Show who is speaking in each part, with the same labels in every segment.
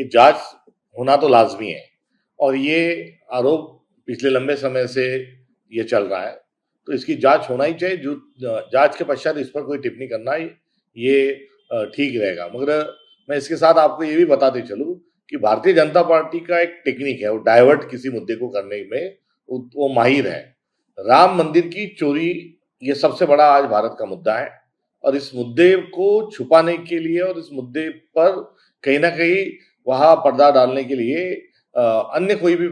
Speaker 1: देखिए जांच होना तो लाजमी है और ये आरोप पिछले लंबे समय से ये चल रहा है, तो इसकी जांच होना ही चाहिए। जो जांच के पश्चात इस पर कोई टिप्पणी करना ये ठीक रहेगा। मगर मैं इसके साथ आपको ये भी बताते चलूं कि भारतीय जनता पार्टी का एक टेक्निक है, वो डाइवर्ट किसी मुद्दे को करने में वो माहिर है। राम मंदिर की चोरी ये सबसे बड़ा आज भारत का मुद्दा है और इस मुद्दे को छुपाने के लिए और इस मुद्दे पर कहीं ना कहीं वहां पर्दा डालने के लिए अन्य कोई भी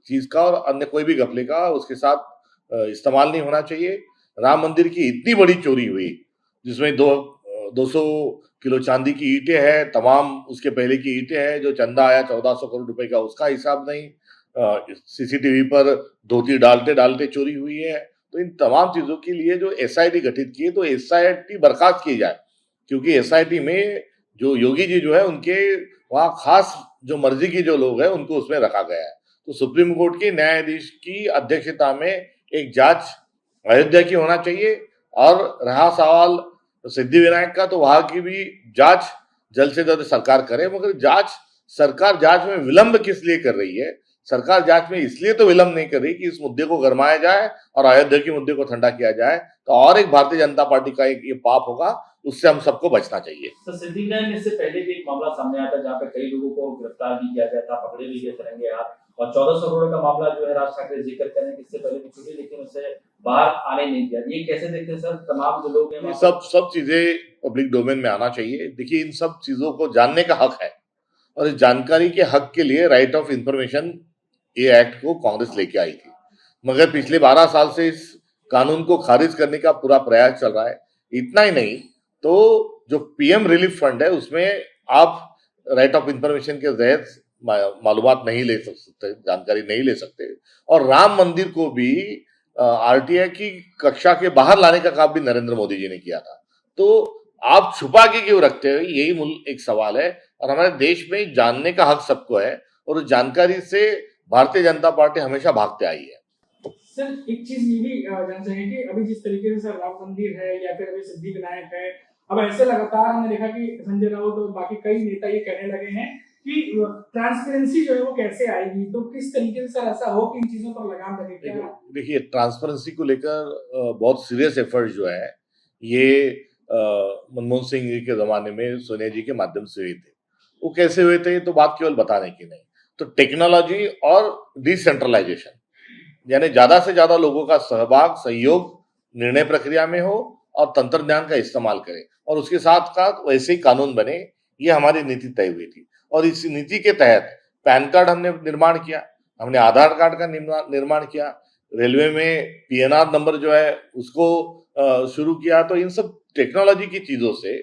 Speaker 1: चीज का और अन्य कोई भी घपले का उसके साथ इस्तेमाल नहीं होना चाहिए। राम मंदिर की इतनी बड़ी चोरी हुई जिसमें 200 किलो चांदी की ईंटें हैं, तमाम उसके पहले की ईंटें हैं, जो चंदा आया 1400 करोड़ रुपए का उसका हिसाब नहीं, सीसीटीवी पर धोती डालते डालते चोरी हुई है। तो इन तमाम चीजों के लिए जो एसआईटी गठित की है तो एसआईटी बर्खास्त की जाए, क्योंकि एसआईटी में जो योगी जी जो है उनके वहां खास जो मर्जी की जो लोग हैं उनको उसमें रखा गया है। तो सुप्रीम कोर्ट के न्यायाधीश की अध्यक्षता में एक जांच अयोध्या की होना चाहिए और रहा सवाल सिद्धि विनायक का, तो वहां की भी जांच जल्द से जल्द सरकार करे। मगर सरकार जांच में विलंब किस लिए कर रही है? सरकार जांच में इसलिए तो विलंब नहीं कर रही कि इस मुद्दे को गरमाया जाए और अयोध्या के मुद्दे को ठंडा किया जाए, तो और एक भारतीय जनता पार्टी का एक ये पाप होगा, उससे हम सबको बचना चाहिए।
Speaker 2: तो सिद्धि विनायक में से पहले भी एक मामला सामने आया था जहाँ पे कई लोगों को गिरफ्तार भी किया गया था, पकड़े भी गए थे रंगे हाथ, और 1400 करोड़ का मामला जो है राज ठाकरे जिक्र करने की इससे पहले भी छुट्टी, लेकिन उसे बाहर आने नहीं दिया। ये कैसे देखते हैं सर? तमाम जो लोग हैं
Speaker 1: सब चीजें पब्लिक डोमेन में आना चाहिए। देखिए इन सब चीजों को जानने का हक है और इस जानकारी के हक के लिए राइट ऑफ इंफॉर्मेशन ये एक्ट को कांग्रेस लेके आई थी, मगर पिछले 12 साल से इस कानून को खारिज करने का पूरा प्रयास चल रहा है। इतना ही नहीं, तो जो पीएम रिलीफ फंड है उसमें आप राइट ऑफ इंफॉर्मेशन के तहत मालूमात नहीं ले सकते, जानकारी नहीं ले सकते। और राम मंदिर को भी आरटीआई की कक्षा के बाहर लाने का काम भी नरेंद्र मोदी जी ने किया था। तो आप छुपा के क्यों रखते हो, यही मूल एक सवाल है। और हमारे देश में जानने का हक सबको है और उस जानकारी से भारतीय जनता पार्टी हमेशा भागते आई है।
Speaker 3: सर एक चीज ये भी जानना चाहिए कि अभी जिस तरीके से सर राम मंदिर है या फिर अभी सिद्धि विनायक है, अब ऐसे लगातार हमने देखा कि संजय राउत और बाकी कई नेता ये कहने लगे हैं कि ट्रांसपेरेंसी जो है वो कैसे आएगी, तो किस तरीके से सर ऐसा हो कि इन चीजों पर लगाम लगे? क्या
Speaker 1: देखिए ट्रांसपेरेंसी को लेकर बहुत सीरियस एफर्ट जो है ये मनमोहन सिंह जी के जमाने में सोनिया जी के माध्यम से हुए थे। वो कैसे हुए थे तो बात केवल बताने की नहीं, तो टेक्नोलॉजी और डिसेंट्रलाइजेशन, यानी ज्यादा से ज्यादा लोगों का सहभाग सहयोग निर्णय प्रक्रिया में हो और तंत्र ज्ञान का इस्तेमाल करें और उसके साथ साथ वैसे ही कानून बने, ये हमारी नीति तय हुई थी। और इस नीति के तहत पैन कार्ड हमने निर्माण किया, हमने आधार कार्ड का निर्माण किया, रेलवे में पीएनआर नंबर जो है उसको शुरू किया। तो इन सब टेक्नोलॉजी की चीजों से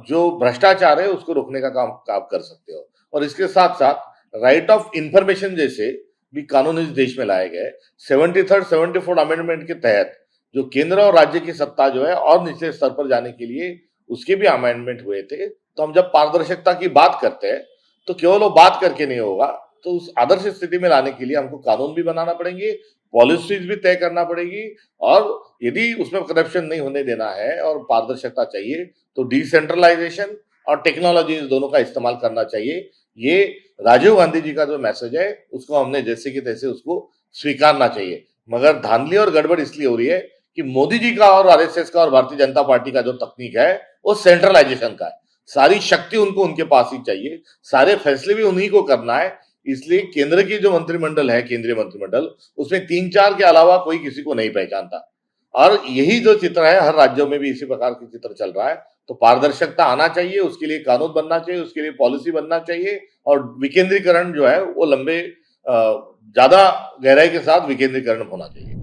Speaker 1: जो भ्रष्टाचार है उसको रोकने का काम आप कर सकते हो। और इसके साथ साथ राइट ऑफ इंफॉर्मेशन जैसे भी कानून इस देश में लाए गए। 73rd 74th अमेंडमेंट के तहत जो केंद्र और राज्य की सत्ता जो है और निचले स्तर पर जाने के लिए उसके भी अमेंडमेंट हुए थे। तो हम जब पारदर्शिता की बात करते हैं तो केवल वो बात करके नहीं होगा, तो उस आदर्श स्थिति में लाने के लिए हमको कानून भी बनाना पड़ेंगे, पॉलिसीज भी तय करना पड़ेगी, और यदि उसमें करप्शन नहीं होने देना है और पारदर्शिता चाहिए तो डिसेंट्रलाइजेशन और टेक्नोलॉजी इस दोनों का इस्तेमाल करना चाहिए। ये राजीव गांधी जी का जो मैसेज है उसको हमने जैसे कि तैसे उसको स्वीकारना चाहिए। मगर धांधली और गड़बड़ इसलिए हो रही है कि मोदी जी का और आरएसएस का और भारतीय जनता पार्टी का जो तकनीक है वो सेंट्रलाइजेशन का है। सारी शक्ति उनको उनके पास ही चाहिए, सारे फैसले भी उन्हीं को करना है। इसलिए केंद्र की जो मंत्रिमंडल है, केंद्रीय मंत्रिमंडल, उसमें 3-4 के अलावा कोई किसी को नहीं पहचानता। और यही जो चित्र है हर राज्यों में भी इसी प्रकार के चित्र चल रहा है। तो पारदर्शिता आना चाहिए, उसके लिए कानून बनना चाहिए, उसके लिए पॉलिसी बनना चाहिए और विकेंद्रीकरण जो है वो लंबे ज्यादा गहराई के साथ विकेंद्रीकरण होना चाहिए।